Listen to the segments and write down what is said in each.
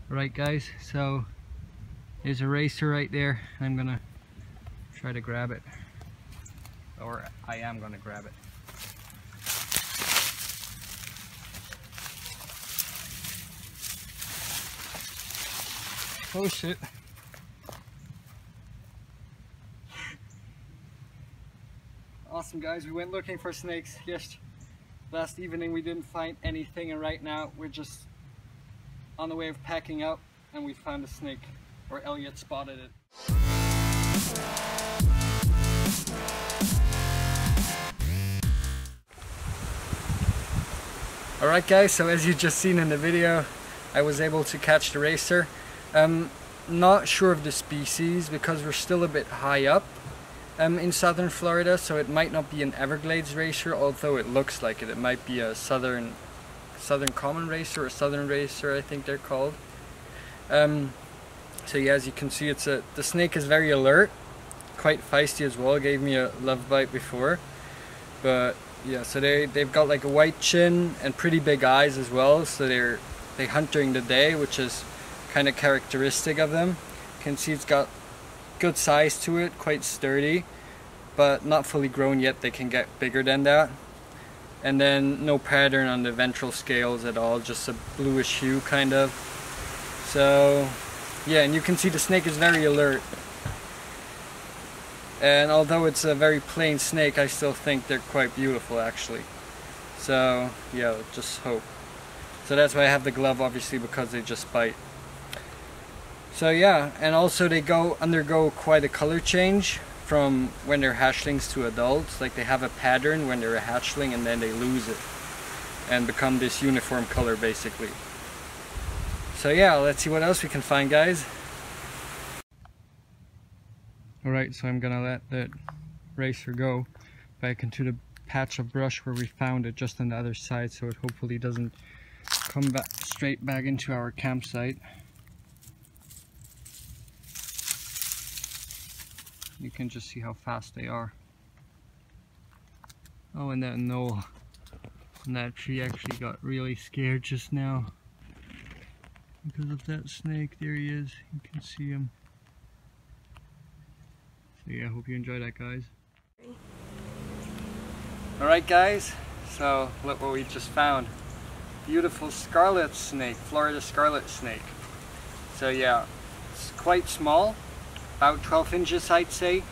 Alright guys, so there's a racer right there. I'm gonna try to grab it. Or I am gonna grab it. Oh shit. Awesome guys, we went looking for snakes. Yes, last evening we didn't find anything, and right now we're just on the way of packing up and we found a snake, or Elliot spotted it. Alright guys, so as you just seen in the video, I was able to catch the racer. Not sure of the species because we're still a bit high up in southern Florida, so it might not be an Everglades racer, although it looks like it. It might be a southern common racer or southern racer, I think they're called. So yeah, as you can see, the snake is very alert, quite feisty as well. It gave me a love bite before, but yeah, so they've got like a white chin and pretty big eyes as well. So they hunt during the day, which is kind of characteristic of them. You can see it's got good size to it, quite sturdy, but not fully grown yet. They can get bigger than that. And then no pattern on the ventral scales at all, just a bluish hue kind of. So yeah, and you can see the snake is very alert. And although it's a very plain snake, I still think they're quite beautiful actually. So yeah, just hope. So that's why I have the glove, obviously, because they just bite. So yeah, and also they undergo quite a color change from when they're hatchlings to adults. Like they have a pattern when they're a hatchling and then they lose it and become this uniform color basically. So yeah, let's see what else we can find, guys. Alright, so I'm gonna let that racer go back into the patch of brush where we found it, just on the other side, so it hopefully doesn't come back straight back into our campsite. You can just see how fast they are. Oh, and that knoll and that tree actually got really scared just now because of that snake. There he is, you can see him. So yeah, I hope you enjoy that, guys. Alright guys, so look what we just found. Beautiful scarlet snake, Florida scarlet snake. So yeah, it's quite small, about 12 inches I'd say.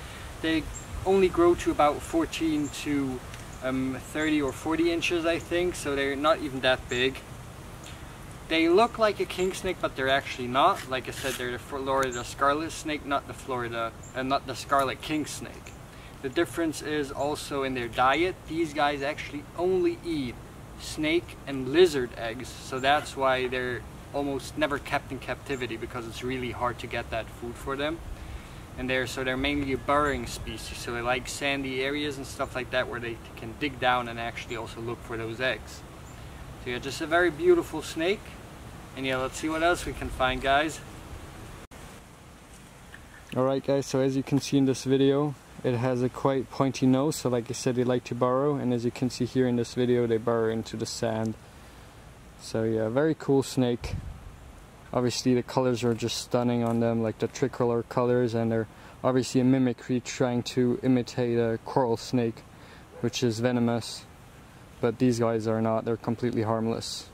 They only grow to about 14 to 30 or 40 inches I think, so they're not even that big. They look like a king snake, but they're actually not. Like I said, they're the Florida scarlet snake, not the scarlet king snake. The difference is also in their diet. These guys actually only eat snake and lizard eggs, so that's why they're almost never kept in captivity, because it's really hard to get that food for them. And they're mainly a burrowing species, so they like sandy areas and stuff like that where they can dig down and actually also look for those eggs. So yeah, just a very beautiful snake. And yeah, let's see what else we can find, guys. Alright guys, so as you can see in this video, it has a quite pointy nose, so like I said, they like to burrow, and as you can see here in this video, they burrow into the sand. So yeah, very cool snake. Obviously the colors are just stunning on them, like the tricolor colors, and they're obviously a mimicry trying to imitate a coral snake, which is venomous. But these guys are not, they're completely harmless.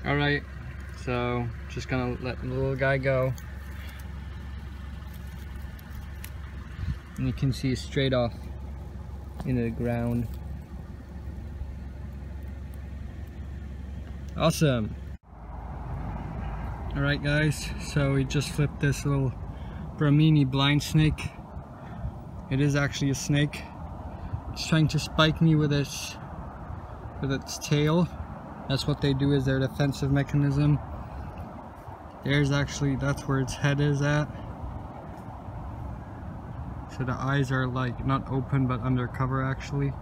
Alright, so just gonna let the little guy go. And you can see straight off into the ground. Awesome! Alright guys, so we just flipped this little Brahminy blind snake. It is actually a snake. It's trying to spike me with its tail. That's what they do, is their defensive mechanism. That's where its head is at. So the eyes are like not open but undercover actually.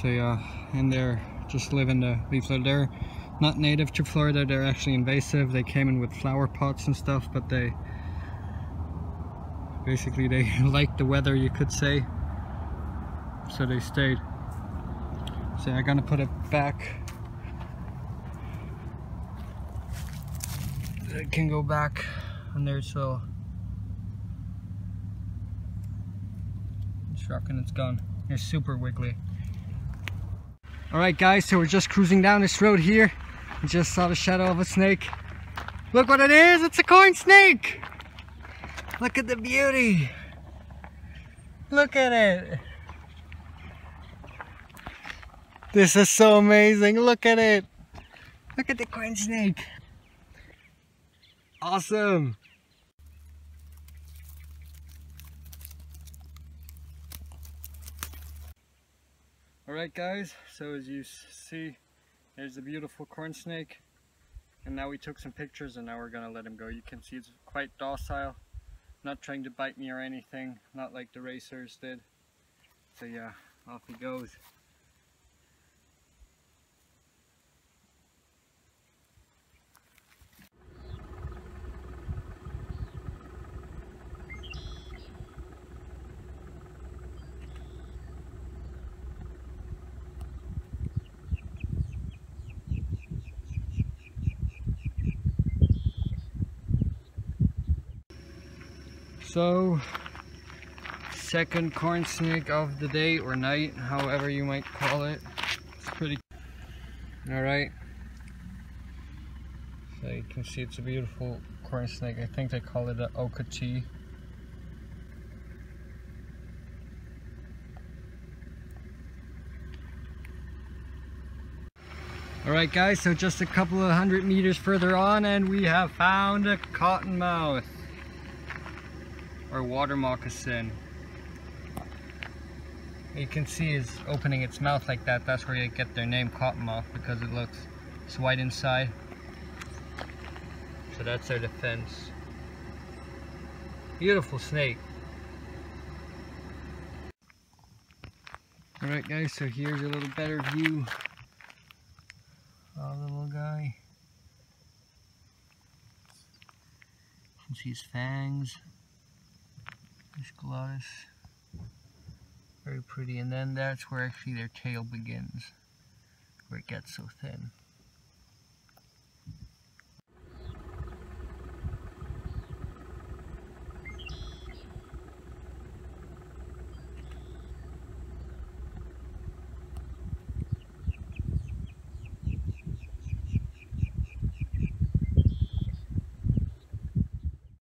So yeah, and they're just living the leaf. So they're not native to Florida, they're actually invasive. They came in with flower pots and stuff, but they basically liked the weather, you could say, so they stayed. So I'm gonna put it back. It can go back on there, so it's rocking, it's gone. It's super wiggly. Alright guys, so we're just cruising down this road here. We just saw the shadow of a snake. Look what it is! It's a corn snake! Look at the beauty! Look at it! This is so amazing! Look at it! Look at the corn snake! Awesome! Alright guys, so as you see, there's a beautiful corn snake, and now we took some pictures and now we're gonna let him go. You can see it's quite docile, not trying to bite me or anything, not like the racers did. So yeah, off he goes. So, second corn snake of the day or night, however you might call it. It's pretty. Alright. So you can see it's a beautiful corn snake. I think they call it an okatee. Alright guys, so just a couple of 100 meters further on and we have found a cottonmouth. Or water moccasin. You can see is opening its mouth like that. That's where you get their name Cottonmouth, because it's white inside. So that's their defense. Beautiful snake. Alright guys, so here's a little better view of the little guy. You can see his fangs. There's glottis. Very pretty, and then that's where actually their tail begins, where it gets so thin.